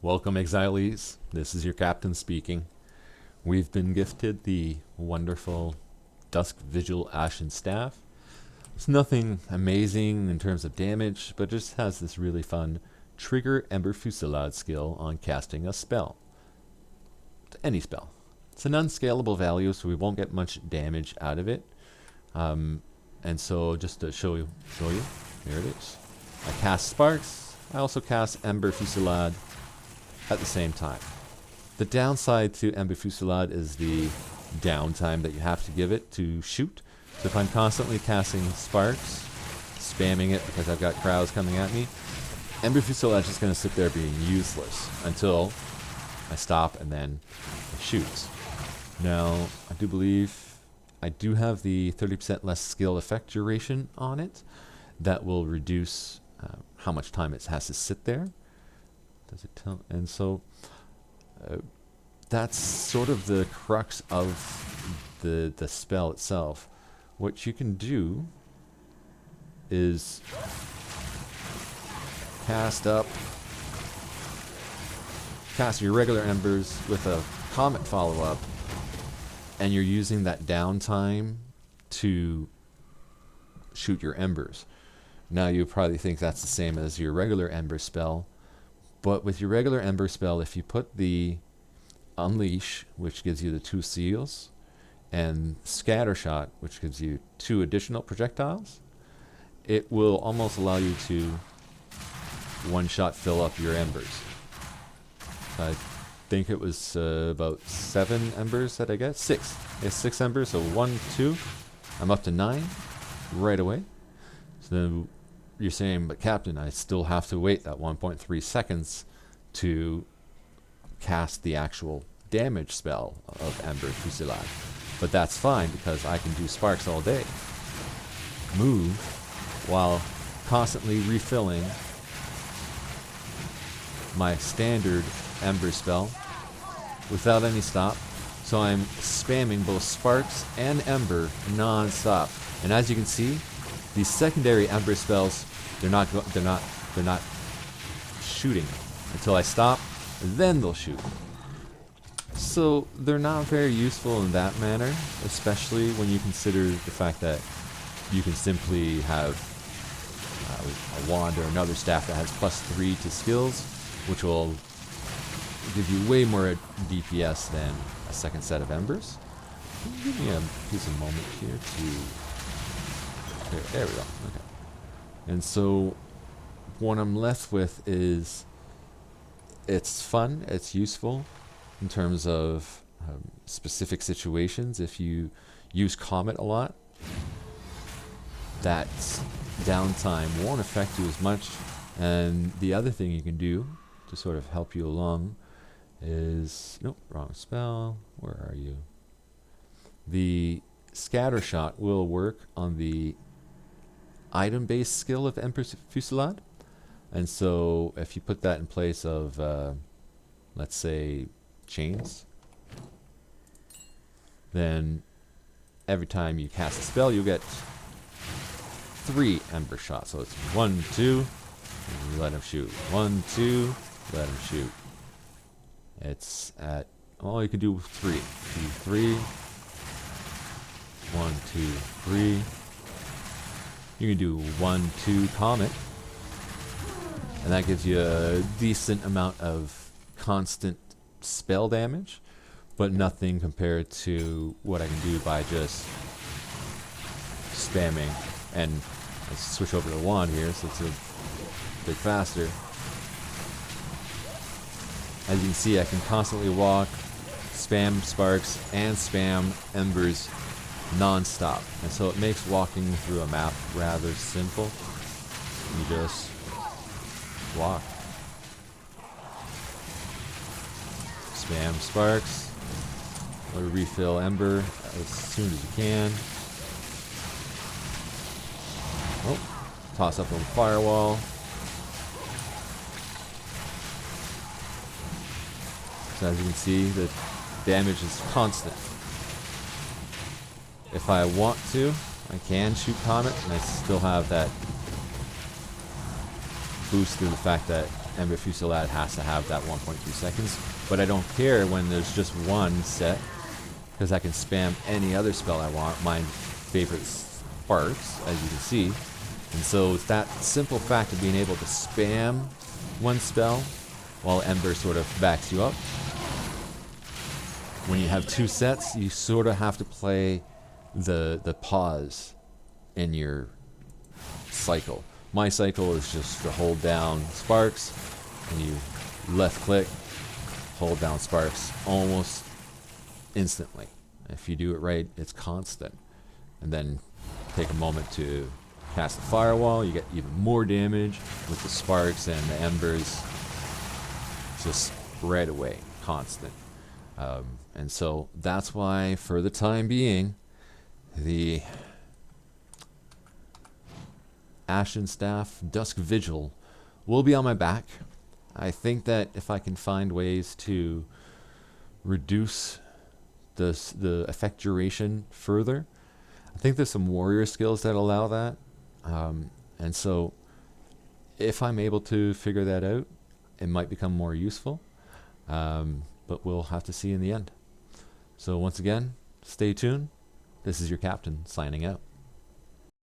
Welcome, exilees. This is your captain speaking. We've been gifted the wonderful Dusk Vigil Ashen staff. It's nothing amazing in terms of damage, but just has this really fun trigger Ember Fusillade skill on casting a spell. Any spell. It's an unscalable value, so we won't get much damage out of it. And so just to show you, here it is. I cast Sparks. I also cast Ember Fusillade at the same time. The downside to Ember Fusillade is the downtime that you have to give it to shoot. So if I'm constantly casting Sparks, spamming it because I've got crowds coming at me, Ember Fusillade is just going to sit there being useless until I stop and then it shoots. Now, I do believe I do have the 30% less skill effect duration on it. That will reduce how much time it has to sit there. Does it tell? And so that's sort of the crux of the spell itself. What you can do is cast your regular embers with a comet follow-up, and you're using that downtime to shoot your embers. Now you probably think that's the same as your regular ember spell, but with your regular ember spell, if you put the Unleash, which gives you the 2 seals, and Scattershot, which gives you 2 additional projectiles, it will almost allow you to one-shot fill up your embers. I think it was about 7 embers that I get. 6. It's 6 embers, so 1, 2. I'm up to 9 right away. So then you're saying, but Captain, I still have to wait that 1.3 seconds to cast the actual damage spell of Ember Fusillade. But that's fine because I can do Sparks all day. Move while constantly refilling my standard Ember spell without any stop. So I'm spamming both Sparks and Ember non-stop. And as you can see, these secondary Ember spells, they're not shooting until I stop, then they'll shoot. So they're not very useful in that manner, especially when you consider the fact that you can simply have a wand or another staff that has +3 to skills, which will give you way more DPS than a second set of embers. Give me a moment here to... There we go. Okay. And so what I'm left with is it's fun, it's useful in terms of specific situations. If you use Comet a lot, that downtime won't affect you as much. And the other thing you can do to sort of help you along is... Nope, wrong spell. Where are you? The Scattershot will work on the item-based skill of Ember Fusillade. And so if you put that in place of, let's say, chains, then every time you cast a spell, you'll get 3 Ember shots. So it's 1, 2, and you let him shoot. 1, 2, let him shoot. It's at, well, you could do 3. 2, 3. 1, 2, 3. You can do 1, 2 Comet. And that gives you a decent amount of constant spell damage, but nothing compared to what I can do by just spamming. And let's switch over to wand here, so it's a bit faster. As you can see, I can constantly walk, spam Sparks, and spam Embers non-stop. And so it makes walking through a map rather simple. You just walk. Spam Sparks. Or refill Ember as soon as you can. Oh, toss up on the firewall. So as you can see, the damage is constant. If I want to, I can shoot Comet, and I still have that boost through the fact that Ember Fusillade has to have that 1.2 seconds, but I don't care when there's just one set, because I can spam any other spell I want. My favorite sparks, as you can see. And so it's that simple fact of being able to spam one spell while Ember sort of backs you up. When you have two sets, you sort of have to play the pause in your cycle. My cycle is just to hold down sparks, and you left click, hold down sparks almost instantly. If you do it right, it's constant. And then take a moment to cast the firewall. You get even more damage with the sparks and the embers. Just right away, constant. And so that's why, for the time being, the Ashen Staff Dusk Vigil will be on my back. I think that if I can find ways to reduce the effect duration further, I think there's some warrior skills that allow that. And so if I'm able to figure that out, it might become more useful. But we'll have to see in the end. So once again, stay tuned. This is your captain signing out.